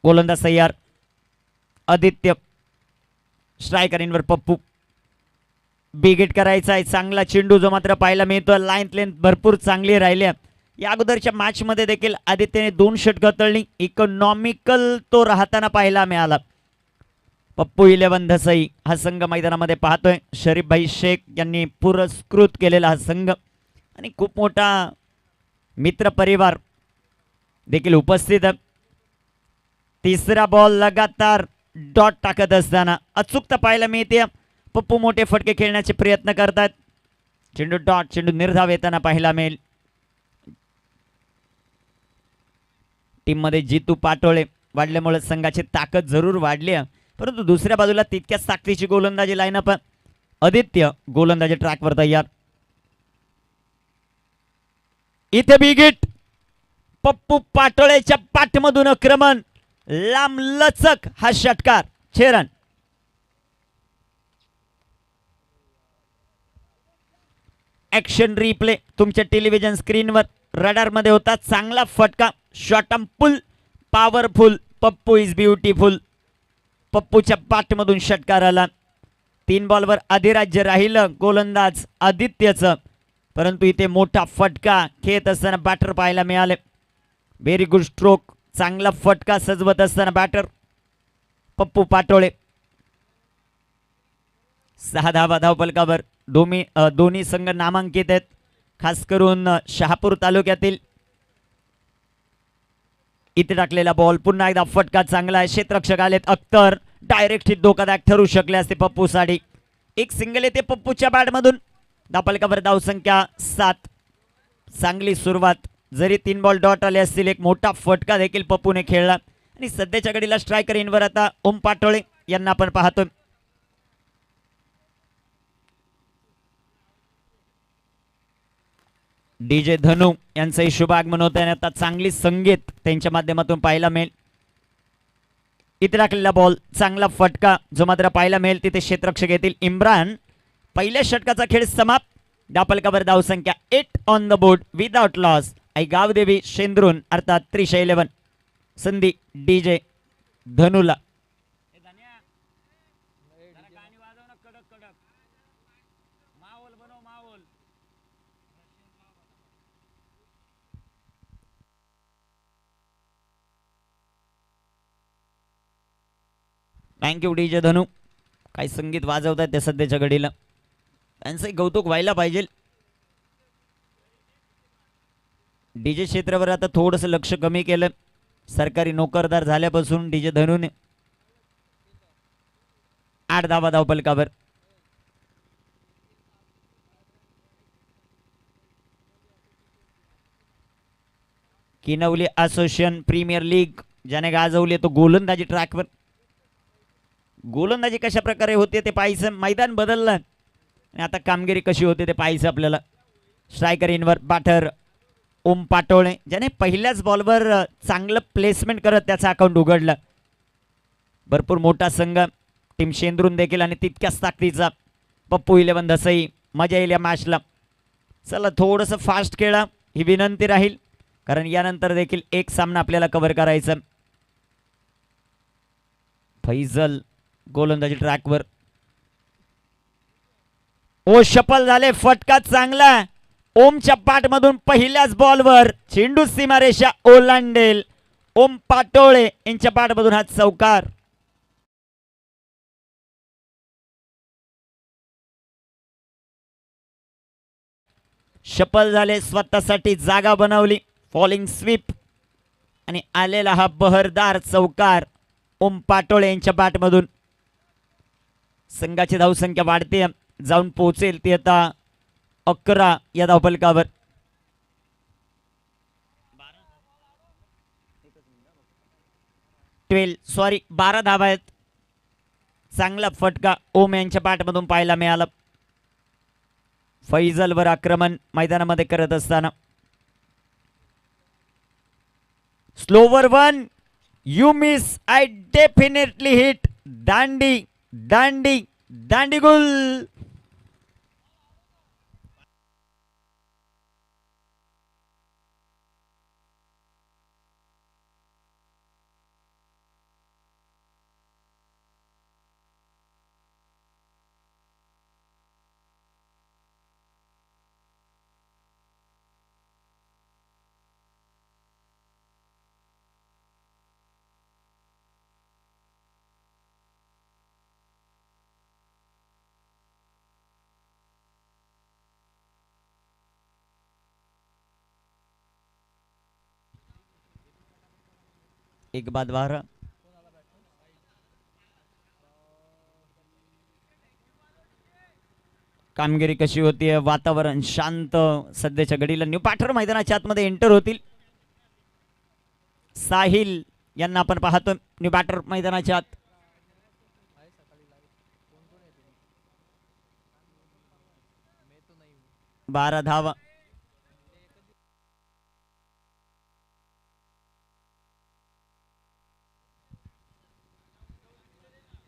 गोलंदाज तयार. आदित्य स्ट्रायकर इनवर पप्पू. बिगिट करायचा आहे. चांगला चेंडू जो मात्र पाहायला मिळतो. लाईन लेंथ भरपूर चांगली राहिल्या. या अगोदरच्या मॅच मध्ये देखील आदित्यने 2 षटकं तळली. इकॉनॉमिकल तो राहताना पाहायला मिळाला. पप्पू 11 धसई हा संघ मैदानामध्ये पाहतोय. शरीफ भाई शेख यांनी पुरस्कृत केलेला हा संघ आणि खूप मोठा मित्र परिवार देखील उपस्थित. तिसरा बॉल लगातार डॉट टाकत असताना अचूकता पाहायला मिळते. पप्पू मोठे फटके खेळण्याचे प्रयत्न करतात. चेंडू डॉट, चेंडू निर्धाव येताना पाहायला मिळेल. टीम मध्ये जितू पाटोळे वाढल्यामुळे संघाची ताकद जरूर वाढली, परंतु दुसऱ्या बाजूला तितक्याच ताकदीची गोलंदाजी लाईनअप. आदित्य गोलंदाजी ट्रॅकवर तयार. इथे बिगिट. पप्पू पाटोळेच्या पाठमधून आक्रमण. लांब लचक हा षटकार. 6 रन. ॲक्शन रिप्ले तुमच्या टेलिव्हिजन स्क्रीनवर रडार मध्ये होता. चांगला फटका. Short arm pull powerful. Pappu is beautiful. पप्पूच्या पाठमधून षटकार आला. 3 बॉलवर अधिराज्य राहिलं गोलंदाज आदित्यचं, परंतु इथे मोठा फटका खेळत असताना बॅटर पाहायला मिळाले. Very good stroke. चांगला फटका सजवत असताना बॅटर पप्पू पाटोळे. 6 धावा धावफलकावर. दोन्ही संघ नामांकित आहेत, खास करून शहापूर तालुक्यातील. इथे टाकलेला बॉल पुन्हा एकदा फटका चांगला आहे. क्षेत्ररक्षक आलेत. अख्तर डायरेक्ट हिट धोकादायक ठरू शकले असते पप्पूसाठी. एक सिंगल येते पप्पूच्या बॅटमधून. धावफलकावर धावसंख्या 7. चांगली सुरुवात. जरी 3 बॉल डॉट आले असतील, एक मोठा फटका देखील पप्पूने खेळला आणि सध्याच्या घडीला स्ट्रायकर इनवर आता ओम पाटोळे यांना आपण पाहतोय. डीजे धनू यांचंही शुभ आगमन होत आहे. आता चांगली संगीत त्यांच्या माध्यमातून पाहायला मिळेल. इथे टाकलेला बॉल चांगला फटका जो मात्र पाहायला मिळेल. तिथे क्षेत्ररक्षक येतील इम्रान. पहिल्या षटकाचा खेळ समाप्त. धावफलकावर धावसंख्या 8 on the board without loss. आई गावदेवी शेंद्रून अर्थात त्रिशा 11. संधी DJ Dhanu. Thank you DJ Dhanu. काही संगीत वाजवतात ते सध्याच्या घडीला, त्यांचंही कौतुक व्हायला पाहिजे. डीजे क्षेत्रावर आता थोडंसं लक्ष कमी केलं सरकारी नोकरदार झाल्यापासून डीजे धनूने. 8 धावा धावफलकावर. किनवली असोसिएशन प्रीमियर लीग ज्याने गाजवली तो गोलंदाजी ट्रॅकवर. गोलंदाजी कशा प्रकारे होते ते पाहायचं. मैदान बदललं आणि आता कामगिरी कशी होते ते पाहायचं आपल्याला. स्ट्रायकर इनवर बॅटर ओम पाटोळे ज्याने पहिल्याच बॉलवर चांगलं प्लेसमेंट करत त्याचा अकाउंट उघडलं. भरपूर मोठा संघ टीम शेंद्रून देखील आणि तितक्याच ताकदीचा पप्पू 11 धसई. मजा येईल या मॅचला. चला थोडंसं फास्ट खेळा ही विनंती राहील, कारण यानंतर देखील एक सामना आपल्याला कव्हर करायचा. फैजल गोलंदाजी ट्रॅकवर. ओ शफल झाले. फटका चांगला. ओमच्या पाठमधून पहिल्याच बॉलवर चेंडू सीमारेषा ओलांडेल. ओम पाटोळे यांच्या पाठमधून हा चौकार. शफल झाले. स्वतःसाठी जागा बनवली. फॉलिंग स्वीप आणि आलेला हा बहरदार चौकार ओम पाटोळे यांच्या बॅटमधून. संघाची धावसंख्या वाढते, जाऊन पोहोचेल ती आता 11 या धावफलकावर. 12 धावा आहेत. चांगला फटका ओम यांच्या बॅटमधून पाहायला मिळाला. फैजलवर आक्रमण मैदानामध्ये करत असताना. Slower 1. You miss I definitely hit. दांडी दांडी दांडी गुल. एक बाद 12. कामगिरी कशी होतीये? वातावरण शांत सध्याच्या घडीला. न्यू पाठर मैदानाच्या आतमध्ये एंटर होतील साहिल यांना आपण पाहतो न्यू पाठर मैदानाच्या आत. 12 धावा.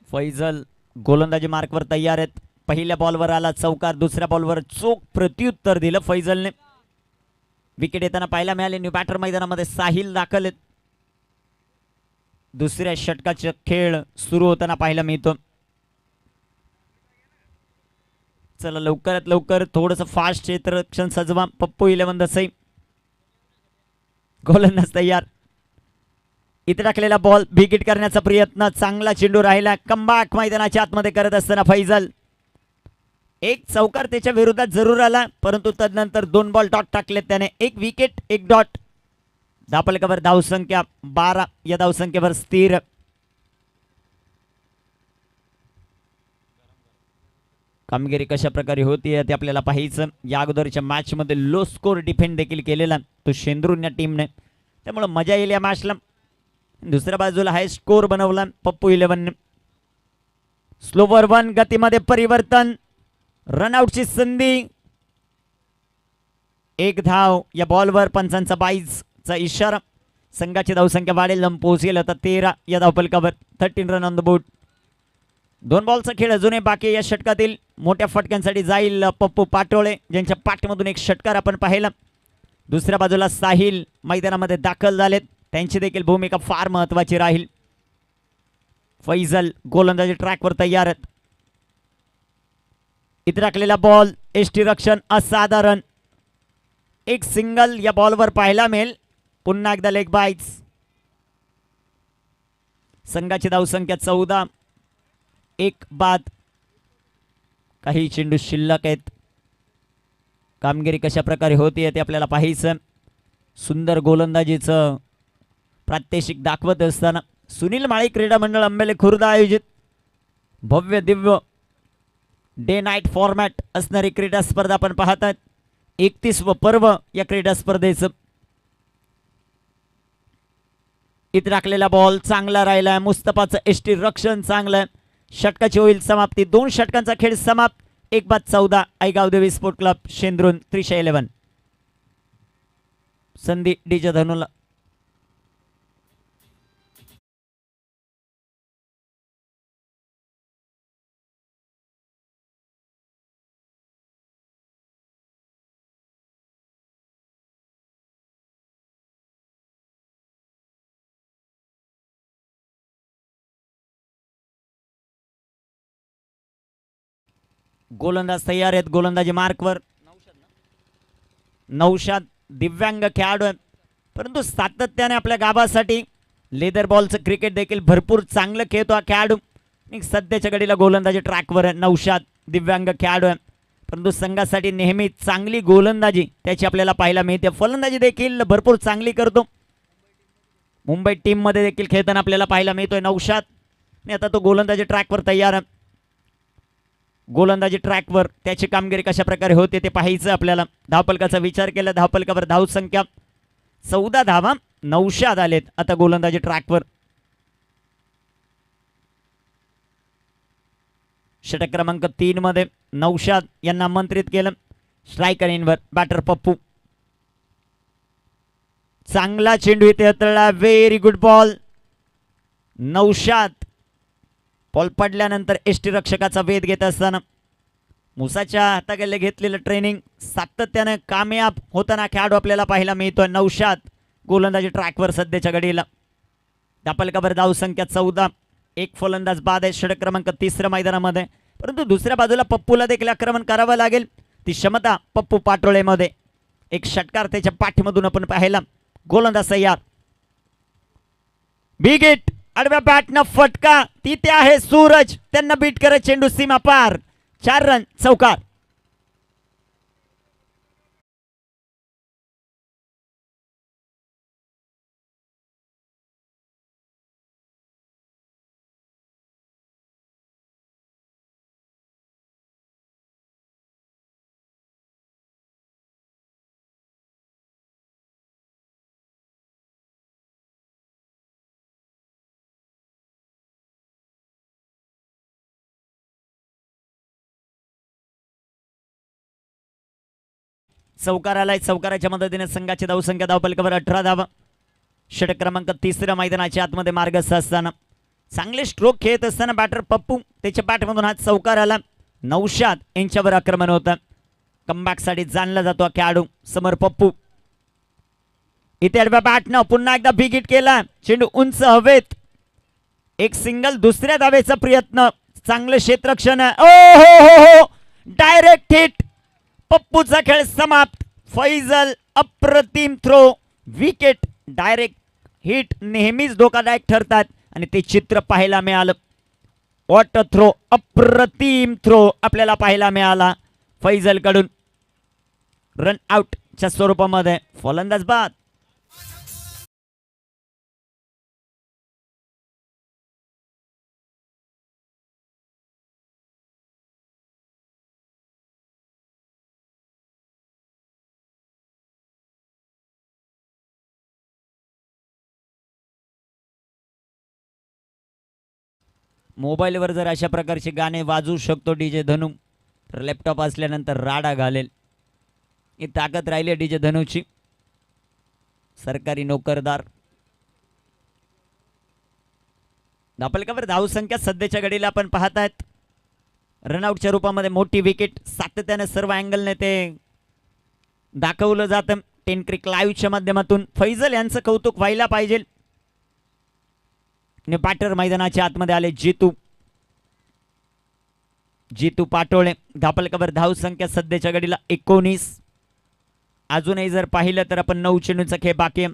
फैजल गोलंदाजी मार्कवर तयार आहेत. पहिल्या बॉलवर आला चौकार, दुसऱ्या बॉलवर चोख प्रत्युत्तर दिलं फैजलने. विकेट येताना पाहायला मिळाले. न्यू बॅटर मैदानामध्ये साहिल दाखल आहेत. दुसऱ्या षटकाचा खेळ सुरू होताना पाहायला मिळतो. चला लवकरात लवकर थोडस फास्ट क्षेत्ररक्षण सजवा. पप्पू 11 दसई गोलंदाज तयार. इथे टाकलेला बॉल विकेट करण्याचा प्रयत्न. चांगला चेंडू राहिला. कमबॅक मैदानाच्या आतमध्ये करत असताना फैजल एक चौकार त्याच्या विरोधात जरूर आला, परंतु तदनंतर 2 बॉल डॉट टाकलेत त्याने. 1 विकेट 1 डॉट. धापलकावर धावसंख्या 12 या धावसंख्येवर स्थिर. कामगिरी कशा प्रकारे होती ते आपल्याला पाहायचं. या अगोदरच्या मॅच मध्ये लो स्कोर डिफेंड देखील केलेला तो शेंद्रून या टीमने, त्यामुळे मजा येईल या मॅचला. दुसऱ्या बाजूला हाय स्कोर बनवला पप्पू 11ने. स्लोवर 1 गतीमध्ये परिवर्तन. रनआउटची संधी. 1 धाव या बॉलवर. पंचांचा 22चा इशारा. संघाची धावसंख्या वाढेल, पोहोचेल आता 13 या धावफलकावर. 13 रन ऑन द बोर्ड. 2 बॉलचा खेळ अजूनही बाकी. या षटकातील मोठ्या फटक्यांसाठी जाईल पप्पू पाटोळे, ज्यांच्या पाठमधून एक षटकार आपण पाहिला. दुसऱ्या बाजूला साहिल मैदानामध्ये दाखल झालेत. त्यांची देखील भूमिका फार महत्वाची राहील. फैजल गोलंदाजी ट्रॅकवर तयार आहेत. इथे टाकलेला बॉल एष्टी रक्षण असाधारण. एक सिंगल या बॉलवर पाहायला मिळेल. पुन्हा एकदा लेग बाईट्स. संघाची धावसंख्या 14. 1 बाद. काही चेंडू शिल्लक आहेत. कामगिरी कशा प्रकारे होती ते आपल्याला पाहायचं. सुंदर गोलंदाजीचं प्रात्यक्षिक दाखवत असताना सुनील माळी क्रीडा मंडळ अंबेले खुर्द आयोजित भव्य दिव्य डे नाईट फॉर्मॅट असणारी क्रीडा स्पर्धा आपण पाहतात. 31व पर्व या क्रीडा स्पर्धेचं. इथे टाकलेला बॉल चांगला राहिला. मुस्तफाचं एष्टी रक्षण चांगलं. षटकाची होईल समाप्ती. 2 षटकांचा खेळ समाप्त. 1 बाद 14. आईगाव देवी स्पोर्ट क्लब शेंद्रून 311. संधी डीजे धनुला. गोलंदाज तयार आहेत. गोलंदाजी मार्कवर नौशाद दिव्यांग खेळाडू आहे, परंतु सातत्याने आपल्या गावासाठी लेदर बॉलचं क्रिकेट देखील भरपूर चांगलं खेळतो हा खेळाडू. सध्याच्या घडीला गोलंदाजी ट्रॅकवर आहे. नौशाद दिव्यांग खेळाडू आहे, परंतु संघासाठी नेहमी चांगली गोलंदाजी त्याची आपल्याला पाहायला मिळते. फलंदाजी देखील भरपूर चांगली करतो. मुंबई टीम मध्ये देखील खेळताना आपल्याला पाहायला मिळतोय नौशाद. आणि आता तो गोलंदाजी ट्रॅकवर तयार आहे. गोलंदाजी ट्रॅकवर त्याची कामगिरी कशा प्रकारे होते ते पाहायचं आपल्याला. धावफलकाचा विचार केला. धावफलकावर धावसंख्या 14 धावा. नौशाद आलेत आता गोलंदाजी ट्रॅकवर. षटक क्रमांक 3 मध्ये नौशाद यांना आमंत्रित केलं. स्ट्रायकर इनवर बॅटर पप्पू. चांगला चेंडू इथे हाताळला. Very good ball. Naushad ball पडल्यानंतर एष्टी रक्षकाचा वेध घेत असताना मुसाच्या हाताखाली घेतलेलं ट्रेनिंग सातत्याने कामयाब होताना खेळाडू आपल्याला पाहायला मिळतोय. नौशाद गोलंदाजी ट्रॅकवर सध्याच्या घडीला. धापलकावर धावसंख्या 14. 1 फलंदाज बाद आहे षटक क्रमांक 3 मैदानामध्ये, परंतु दुसऱ्या बाजूला पप्पूला देखील आक्रमण करावं लागेल. ती क्षमता पप्पू पाटोळेमध्ये. एक षटकार त्याच्या पाठीमधून आपण पाहायला. गोलंदाज तयार. विकेट. आडव्या बॅटनं फटका. तिथे आहे सूरज. त्यांना बीट करत चेंडू सीमा पार. 4 रन चौकार. चौकार आलाय. चौकाराच्या मदतीने संघाची धावसंख्या धावपलकावर 18 धावा. षटक क्रमांक 3 मैदानाच्या आतमध्ये मार्गस्थ असताना चांगले स्ट्रोक खेळत असताना बॅटर पप्पू त्याच्या बॅटमधून हा चौकार आला. नौशाद यांच्यावर आक्रमण होतं. कमबॅकसाठी जाणला जातो खेळाडू समोर पप्पू. इथे आडव्या बॅटनं पुन्हा एकदा बिग हिट केला. चेंडू उंच हवेत. एक सिंगल. दुसऱ्या धावेचा प्रयत्न. चांगलं क्षेत्ररक्षण. ओ हो हो हो, डायरेक्ट हिट. पप्पूचा खेळ समाप्त. फैजल अप्रतिम थ्रो. विकेट. डायरेक्ट हिट नेहमीच धोकादायक ठरतात आणि ते चित्र पाहायला मिळालं. What throw. अप्रतिम थ्रो आपल्याला पाहायला मिळाला फैजल कडून. रन आउटच्या स्वरूपामध्ये फलंदाज बाद. मोबाईलवर जर अशा प्रकारचे गाणे वाजवू शकतो डीजे धनू तर लॅपटॉप असल्यानंतर राडा घालेल. ही ताकद राहिली डीजे धनूची. सरकारी नोकरदार. धापलकावर धावसंख्या सध्याच्या घडीला आपण पाहतायत. रनआउटच्या रूपामध्ये मोठी विकेट. सातत्याने सर्व अँगलने ते दाखवलं जातं. टेन क्रिक लाईव्हच्या माध्यमातून फैजल यांचं कौतुक व्हायला पाहिजे. बॅटर मैदानाच्या आतमध्ये आले जितू. जितू पाटोळे. धापलकावर धावसंख्या सध्याच्या घडीला 19. अजूनही जर पाहिलं तर आपण 9 चेंडूंचा खेळ बाकी आहे.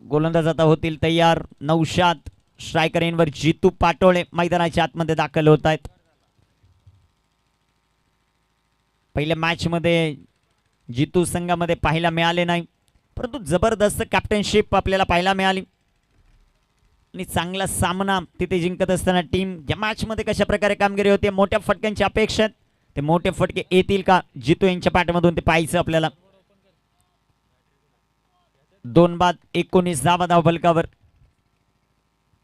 गोलंदाज आता होतील तयार. नौशाद स्ट्रायकरवर जितू पाटोळे मैदानाच्या आतमध्ये दाखल होत आहेत. पहिल्या मॅच मध्ये जितू संघामध्ये पाहायला मिळाले नाही, परंतु जबरदस्त कॅप्टनशिप आपल्याला पाहायला मिळाली आणि चांगला सामना तिथे जिंकत असताना टीम या मॅच मध्ये कशा प्रकारे कामगिरी होते. मोठ्या फटक्यांची अपेक्षा. ते मोठे फटके येतील का जितू यांच्या पाठमधून ते पाहायचं आपल्याला. 2 बाद 19 धावा धावफलकावर.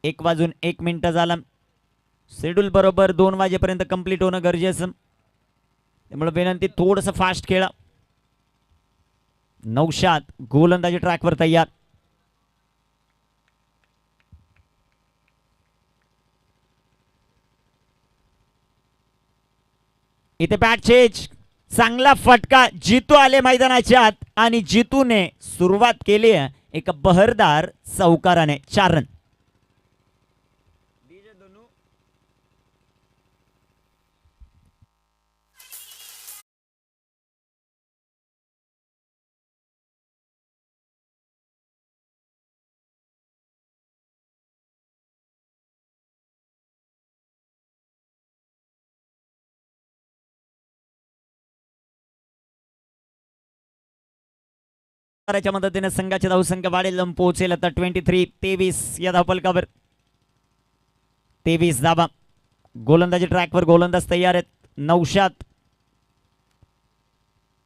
1:01 झाला. शेड्यूल बरोबर 2 वाजेपर्यंत कंप्लीट होणं गरजेचं. त्यामुळे विनंती थोडंसं फास्ट खेळा. नौशाद गोलंदाजी ट्रॅकवर तयार. इथे बॅट चेंज. चांगला फटका. जितू आले मैदानाच्या आत आणि जितूने सुरुवात केली एक बहरदार चौकाराने. 4 रन. मदतीने संघाची धावसंख्या वाढेल. पोहोचेल आता 23 या धावफलकावर. 23 धावा. गोलंदाजी ट्रॅकवर गोलंदाज तयार आहेत.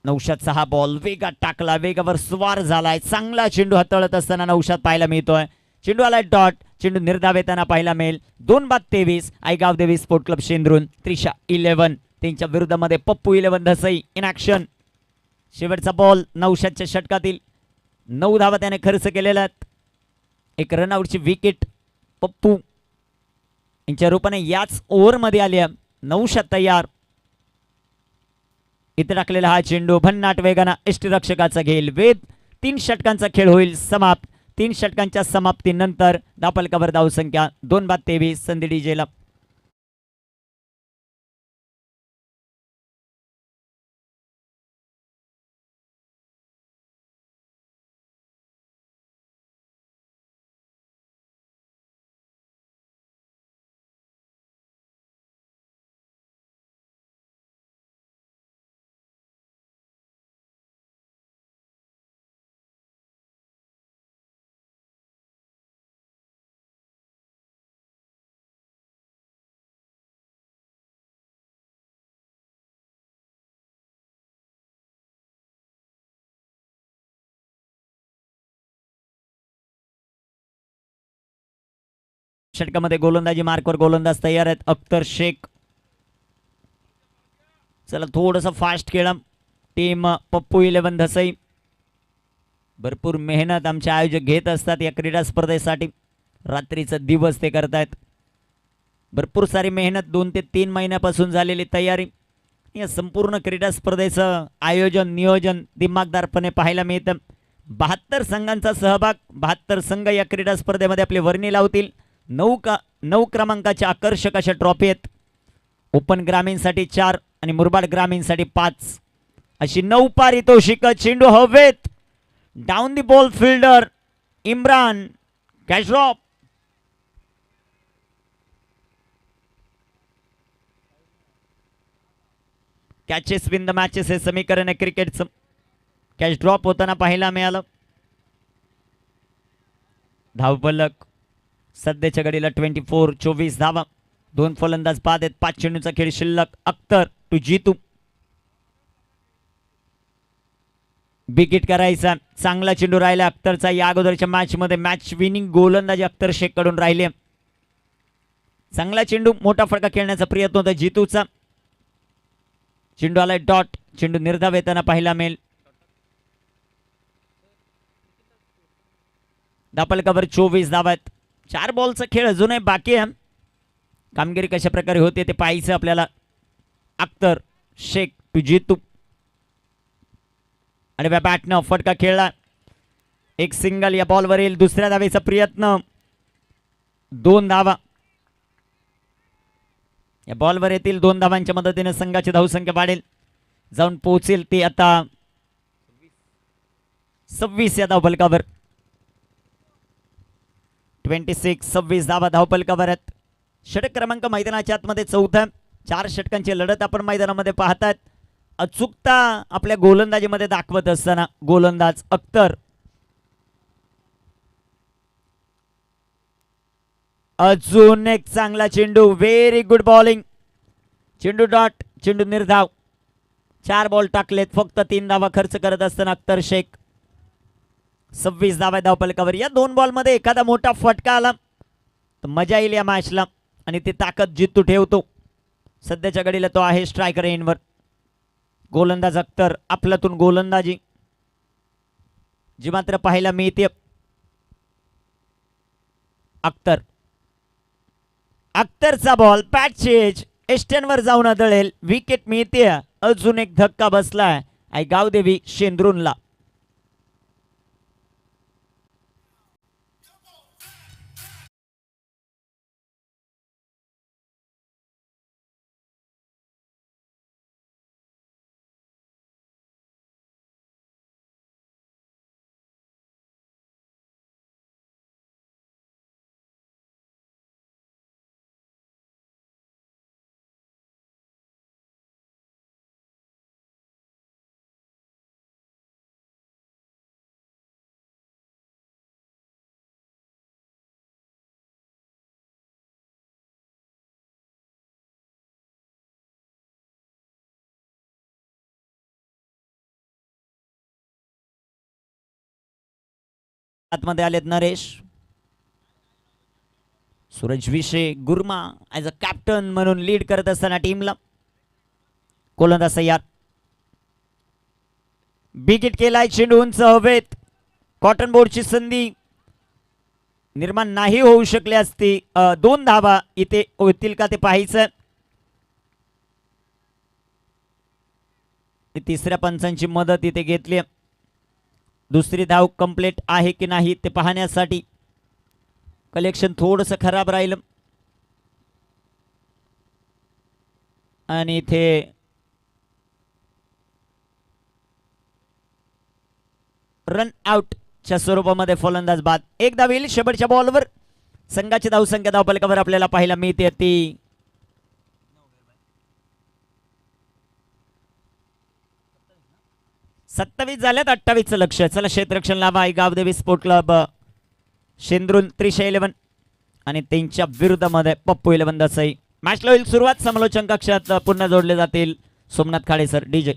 नौशादचा हा बॉल वेगात टाकला. वेगावर स्वार झालाय. चांगला चेंडू हाताळत असताना नौशाद पाहायला मिळतोय. चेंडू आलाय डॉट. चेंडू निर्धाव येताना पाहायला मिळेल. 2 बाद 23. आयगाव देवी स्पोर्ट क्लब शेंद्रून. त्रिशा 11. त्यांच्या विरुद्धामध्ये पप्पू 11 धसई इन ऍक्शन. शेवटचा बॉल नौशादच्या षटकातील. 9 धावा त्याने खर्च केलेल्या. एक रनआउटची विकेट पप्पू यांच्या रूपाने याच ओव्हरमध्ये आली. नौशाद तयार. इथे टाकलेला हा चेंडू भन्नाट वेगाना यष्टीरक्षकाचा घेईल. वेद 3 षटकांचा खेळ होईल समाप्त. 3 षटकांच्या समाप्तीनंतर धापलकावर धावसंख्या 2 बाद 23. संधी डीजेला. षटकामध्ये गोलंदाजी मार्कवर गोलंदाज तयार आहेत अख्तर शेख. चला थोडंसं फास्ट खेळा टीम पप्पू 11 धसई. भरपूर मेहनत आमचे आयोजक घेत असतात या क्रीडा स्पर्धेसाठी. रात्रीचा दिवस ते करतायत. भरपूर सारी मेहनत 2 ते 3 महिन्यापासून झालेली तयारी. या संपूर्ण क्रीडा स्पर्धेचं आयोजन नियोजन दिमागदारपणे पाहायला मिळतं. 72 संघांचा सहभाग. 72 संघ या क्रीडा स्पर्धेमध्ये आपली वर्णी लावतील. 9 क्रमांकाच्या आकर्षक अशा ट्रॉफी आहेत. ओपन ग्रामीणसाठी 4 आणि मुरबाड ग्रामीणसाठी 5 अशी 9 पारितोषिक. चेंडू हवेत. Down the ball fielder Imran. Catch drop. Catches win the matches हे समीकरण आहे क्रिकेटचं. कॅच ड्रॉप होताना पाहायला मिळालं. धावफलक सध्याच्या घडीला 24 धावा. 2 फलंदाज बाद आहेत. 5 चेंडूचा खेळ शिल्लक. अख्तर टू जीतू. विकेट करायचा. चांगला चेंडू राहिला अख्तरचा. या अगोदरच्या मॅच मध्ये मॅच विनिंग गोलंदाजी अख्तर शेख कडून राहिले. चांगला चेंडू मोठा फटका खेळण्याचा प्रयत्न होता जीतूचा. चेंडू आलाय डॉट. चेंडू निर्धाव येताना पाहायला मिळेल. धापल कव्हर 24 धावा आहेत. 4 बॉलचा खेळ अजूनही बाकी आहे. कामगिरी कशा प्रकारे होते ते पाहायचं आपल्याला. अख्तर शेख टू जीतू आणि बॅटनं फटका खेळला. एक सिंगल या बॉलवर येईल. दुसऱ्या धावेचा प्रयत्न. 2 धावा या बॉलवर येतील. 2 धावांच्या मदतीने संघाची धावसंख्या वाढेल. जाऊन पोहोचेल ती आता 26 या धावफलकावर. 26 धावा धावफलकावर आहेत. षटक क्रमांक मैदानाच्या आतमध्ये 4था. 4 षटकांची लढत आपण मैदानामध्ये पाहतात. अचूकता आपल्या गोलंदाजीमध्ये दाखवत असताना गोलंदाज अख्तर. अजून एक चांगला चेंडू. Very good bowling. चेंडू डॉट. चेंडू निर्धाव. 4 बॉल टाकलेत. फक्त 3 धावा खर्च करत असताना अख्तर शेख. 26 धावा धावफलकावर. या 2 बॉल मध्ये एखादा मोठा फटका आला तर मजा येईल या मॅचला आणि ती ताकद जितू ठेवतो. सध्याच्या घडीला तो आहे स्ट्रायकर एंडवर. गोलंदाज अख्तर. आपल्यातून गोलंदाजी जी मात्र पाहायला मिळते. अख्तर. अख्तरचा बॉल पॅचेज एस्टनवर जाऊन आदळेल. विकेट मिळते. अजून एक धक्का बसलाय आई गावदेवी शेंद्रूनला. आतमध्ये आलेत नरेश. सूरज विशे गुरमा ॲज अ कॅप्टन म्हणून लीड करत असताना टीमला. गोलंदाज तयार. विकेट केलाय. चेंडू उंच हवेत. कॉटन बोर्डची संधी निर्माण नाही होऊ शकली असती. 2 धावा इथे होतील का ते पाहायचं. तिसऱ्या पंचांची मदत इथे घेतली. दुसरी धाव कंप्लीट आहे की नाही ते पाहण्यासाठी. कलेक्शन थोडंसं खराब राहिलं आणि इथे रन आउटच्या स्वरूपामध्ये फलंदाज बाद. एक धाव येईल शेवटच्या बॉलवर. संघाची धावसंख्या धावफलकावर आपल्याला पाहायला मिळते ती 27 झाल्यात. 28चं लक्ष. चला क्षेत्ररक्षण लावा आई गावदेवी स्पोर्ट क्लब शेंद्रून त्रिशा 11 आणि त्यांच्या विरुद्धमध्ये पप्पू 11 दसई. मॅचला होईल सुरुवात. समालोचन कक्षात पुन्हा जोडले जातील सोमनाथ खाडे सर. डीजे.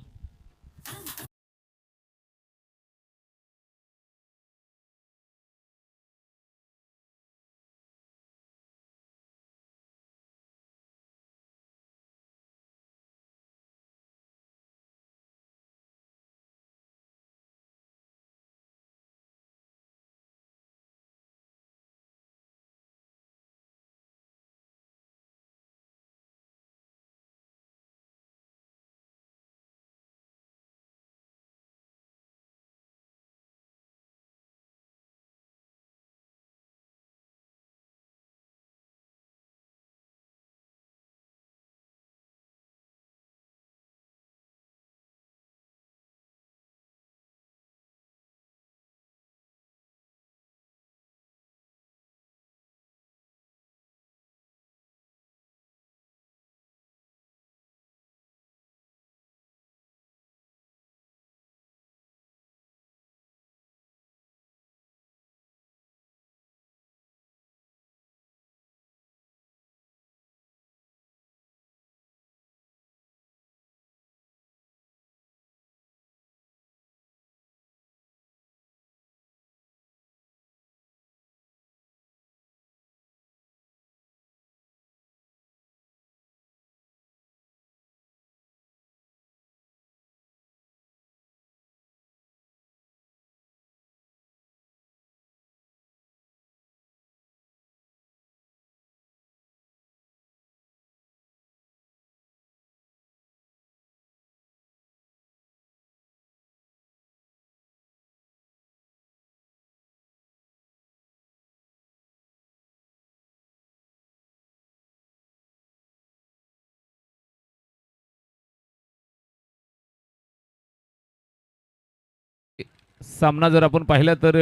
सामना जर आपण पाहिला तर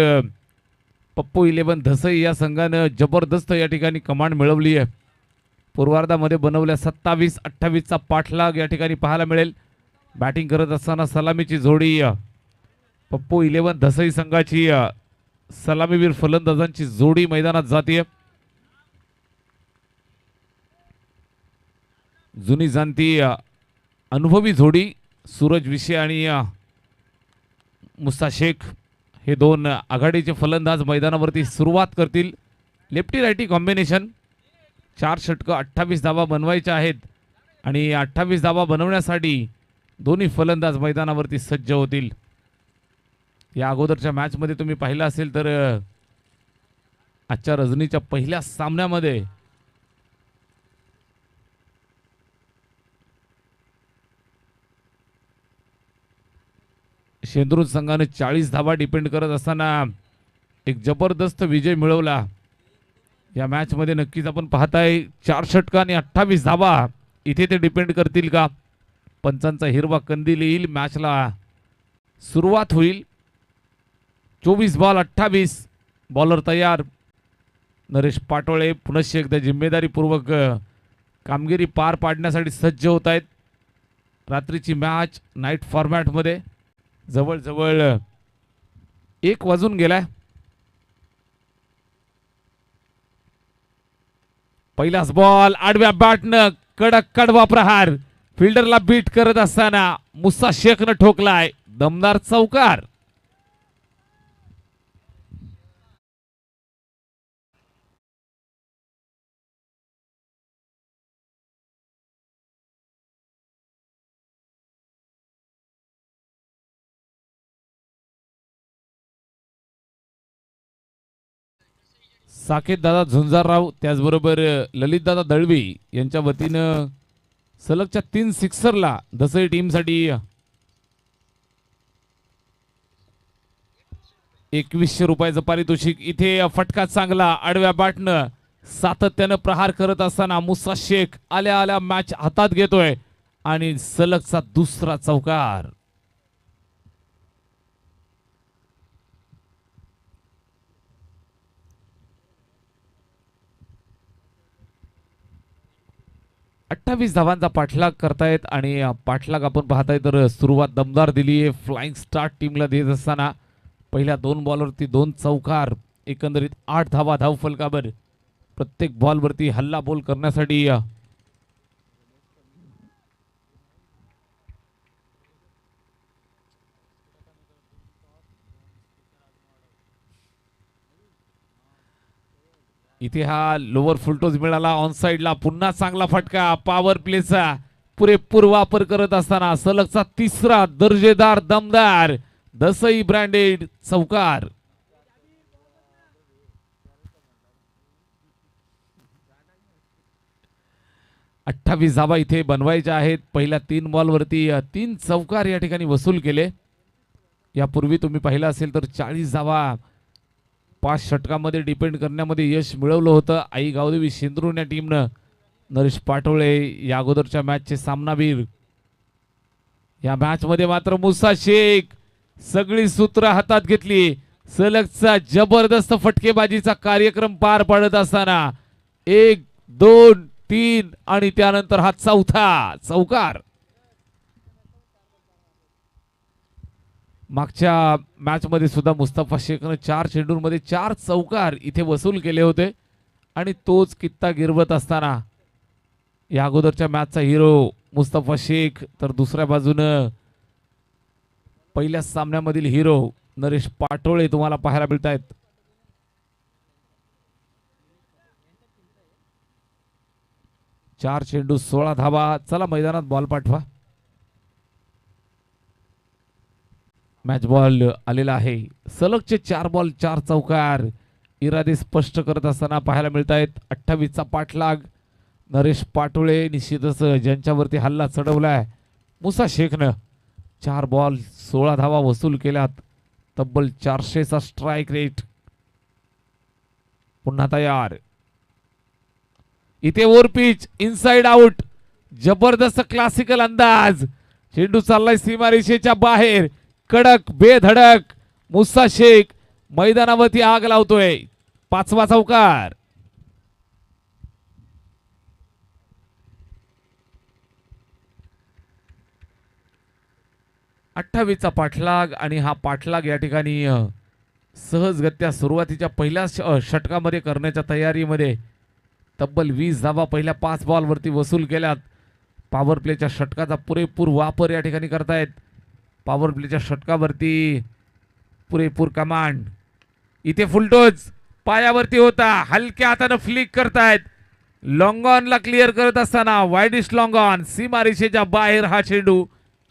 पप्पू 11 धसई या संघानं जबरदस्त या ठिकाणी कमांड मिळवली आहे. पूर्वार्धामध्ये बनवल्या 27-28चा पाठलाग या ठिकाणी पाहायला मिळेल. बॅटिंग करत असताना सलामीची जोडी पप्पू 11 धसई संघाची सलामीवीर फलंदाजांची जोडी मैदानात जाते. जुनी जाणती अनुभवी जोडी सूरज विषय आणि मुस्ता शेख हे दोन आघाडीचे फलंदाज मैदानावरती सुरुवात करतील. Lefty righty combination. 4 षटकं 28 धावा बनवायच्या आहेत आणि 28 धावा बनवण्यासाठी दोन्ही फलंदाज मैदानावरती सज्ज होतील. या अगोदरच्या मॅचमध्ये तुम्ही पाहिलं असेल तर आजच्या रजनीच्या पहिल्या सामन्यामध्ये शेंद्रून संघाने 40 धावा डिपेंड करत असताना एक जबरदस्त विजय मिळवला. या मॅचमध्ये नक्कीच आपण पाहताय 4 षटकं आणि 28 धावा इथे ते डिपेंड करतील का. पंचांचा हिरवा कंदील येईल. मॅचला सुरुवात होईल. 24 बॉल 28. बॉलर तयार. नरेश पाटोळे पुनश्च एकदा जिम्मेदारीपूर्वक कामगिरी पार पाडण्यासाठी सज्ज होत आहेत. रात्रीची मॅच नाईट फॉर्मॅटमध्ये जवळजवळ 1 वाजून गेलाय. पहिलाच बॉल आडव्या बॅटनं कडक कडवा प्रहार. फिल्डरला बीट करत असताना मुस्ता शेखनं ठोकलाय. दमदार चौकार. साकेत दादा झुंजारराव त्याचबरोबर ललितदादा दळवी यांच्या वतीनं सलगच्या 3 सिक्सरला दसई टीमसाठी 2100 रुपयाचं पारितोषिक. इथे फटका चांगला आडव्या बॅटनं सातत्यानं प्रहार करत असताना मुस्ता शेख आल्या आल्या मॅच हातात घेतोय आणि सलगचा दुसरा चौकार. अठ्ठावीस धावांचा पाठलाग करतायत आणि पाठलाग आपण पाहताय तर सुरुवात दमदार दिली आहे फ्लाइंग स्टार्ट टीमला देत असताना. पहिल्या 2 बॉलवरती 2 चौकार. एकंदरीत 8 धावा धाव फलकावर. प्रत्येक बॉलवरती हल्ला बोल करण्यासाठी इथे हा लोअर फुलटोज मिळाला ऑन साइडला. पुन्हा चांगला फटका पॉवर प्लेचा पुरेपूर वापर करत असताना सलगचा तिसरा दर्जेदार दमदार दसई ब्रँडेड चौकार. अठ्ठावीस धावा इथे बनवायच्या आहेत. पहिल्या 3 बॉलवरती 3 चौकार या ठिकाणी वसूल केले. यापूर्वी तुम्ही पाहिलं असेल तर 40 धावा 5 षटकामध्ये डिपेंड करण्यामध्ये यश मिळवलं होतं आई गावदेवी शेंद्रून या टीमनं. नरेश पाटोळे या अगोदरच्या मॅचचे सामनावीर. या मॅचमध्ये मात्र मुस्ता शेख सगळी सूत्र हातात घेतली. सलगचा जबरदस्त फटकेबाजीचा कार्यक्रम पार पाडत असताना 1 2 3 आणि त्यानंतर हा चौथा चौकार. मागच्या मॅच मध्ये सुद्धा मुस्तफा शेखनं 4 चेंडूंमध्ये 4 चौकार इथे वसूल केले होते आणि तोच कित्ता गिरवत असताना या अगोदरच्या मॅचचा हिरो मुस्तफा शेख तर दुसऱ्या बाजूनं पहिल्या सामन्यामधील हिरो नरेश पाटोळे तुम्हाला पाहायला मिळत आहेत. चार चेंडू 16 धावा. चला मैदानात बॉल पाठवा. मॅच बॉल आलेला आहे. सलगचे 4 बॉल 4 चौकार इरादे स्पष्ट करत असताना पाहायला मिळत आहेत. 28चा पाठलाग. नरेश पाटोळे निश्चितच ज्यांच्यावरती हल्ला चढवलाय मुस्ता शेखनं 4 बॉल 16 धावा वसूल केल्यात. तब्बल 400चा स्ट्राइक रेट. पुन्हा तयार. इथे ओव्हर पिच इनसाइड आउट. जबरदस्त क्लासिकल अंदाज. चेंडू चाललाय सीमारेषेच्या बाहेर. कडक बेधडक मुसा शेख मैदानावरती आग लावतोय. 5वा चौकार. चा पाठलाग आणि हा पाठलाग या ठिकाणी सहजगत्या सुरुवातीच्या पहिल्या षटकामध्ये करण्याच्या तयारीमध्ये तब्बल 20 धावा पहिल्या 5 बॉलवरती वसूल केल्यात. पॉवर प्लेच्या षटकाचा पुरेपूर वापर या ठिकाणी करतायत. पॉवर प्लेच्या षटकावरती पुरेपूर कमांड. इथे फुलटोज पायावरती होता, हलक्या हाताने फ्लिक करतायत. लॉंग ऑनला क्लिअर करत असताना वाईडिश लॉंग ऑन सीमारेषेच्या बाहेर हा चेंडू.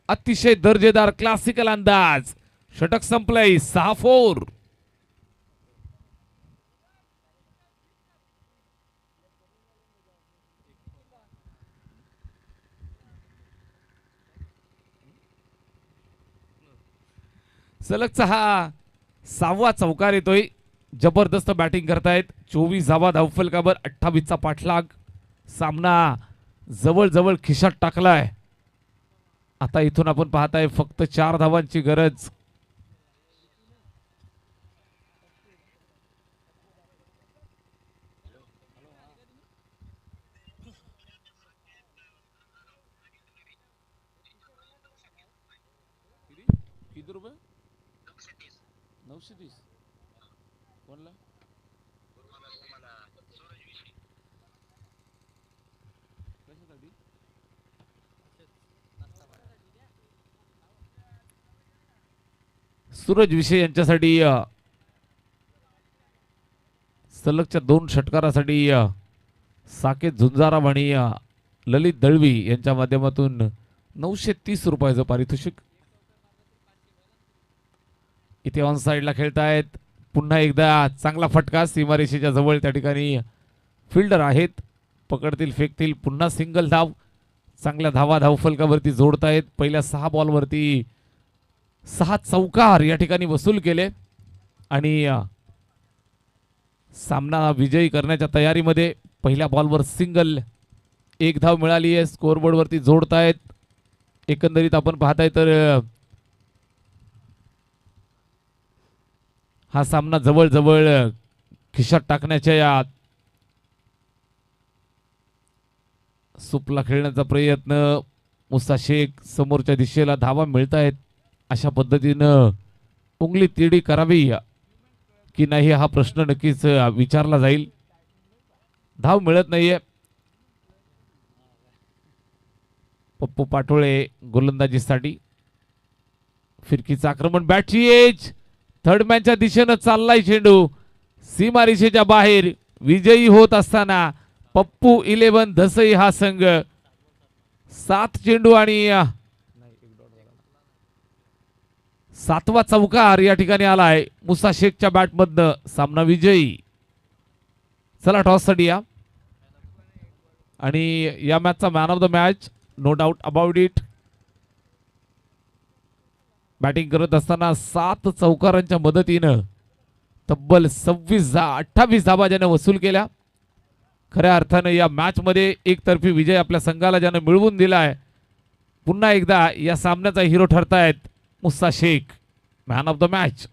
अतिशय दर्जेदार क्लासिकल अंदाज. षटक संपलंय 6-4. सलगचा हा 6वा चौकार येतोय. जबरदस्त बॅटिंग करतायत. 24 धावा धावफलकावर 28चा पाठलाग. सामना जवळ खिशात टाकलाय. आता इथून आपण पाहताय फक्त 4 धावांची गरज. किती रुपये? 930. कोणला? कशासाठी? सूरज विषय यांच्यासाठी सलगच्या 2 षटकारासाठी साकेत झुंजाराम आणि ललित दळवी यांच्या माध्यमातून 930 रुपयाचं पारितोषिक. इथे ऑन साइडला खेळतायत. पुन्हा एकदा चांगला फटका सीमारेषेच्या जवळ. त्या ठिकाणी फिल्डर आहेत, पकडतील फेकतील. पुन्हा सिंगल धाव. चांगल्या धावा धावफलकावरती जोडतायत. पहिल्या 6 बॉलवरती 6 चौकार या ठिकाणी वसूल केले आणि सामना विजयी करण्याच्या तयारीमध्ये. पहिल्या बॉलवर सिंगल, 1 धाव मिळाली आहे. स्कोअरबोर्ड वरती जोडतायत. एकंदरीत आपण पाहताय तर हा सामना जवळ खिशात टाकण्याच्या या सुपला खेळण्याचा प्रयत्न. मुसा शेख समोरच्या दिशेला धावा मिळतायत. अशा पद्धतीनं उंगली तिरडी करावी की नाही हा प्रश्न नक्कीच विचारला जाईल. धाव मिळत नाहीये. पप्पू पाटोळे गोलंदाजीसाठी. फिरकीचं आक्रमण, बॅटची एज. थर्ड मॅनच्या दिशेनं चाललाय चेंडू. सीमारेषेच्या बाहेर. विजयी होत असताना पप्पू 11 धसई हा संघ. 7 चेंडू आणि 7वा चौकार या ठिकाणी आलाय मुसा शेखच्या बॅटमधनं. सामना विजयी. चला टॉस साठी या. आणि या मॅचचा man of the match, no doubt about it. Batting करत असताना 7 चौकारांच्या मदतीनं तब्बल 28 धावा ज्याने वसूल केल्या. खऱ्या अर्थानं या मॅच मध्ये एकतर्फी विजय आपल्या संघाला ज्याने मिळवून दिलाय. पुन्हा एकदा या सामन्याचा हिरो ठरतायत Musa Shaikh, man of the match.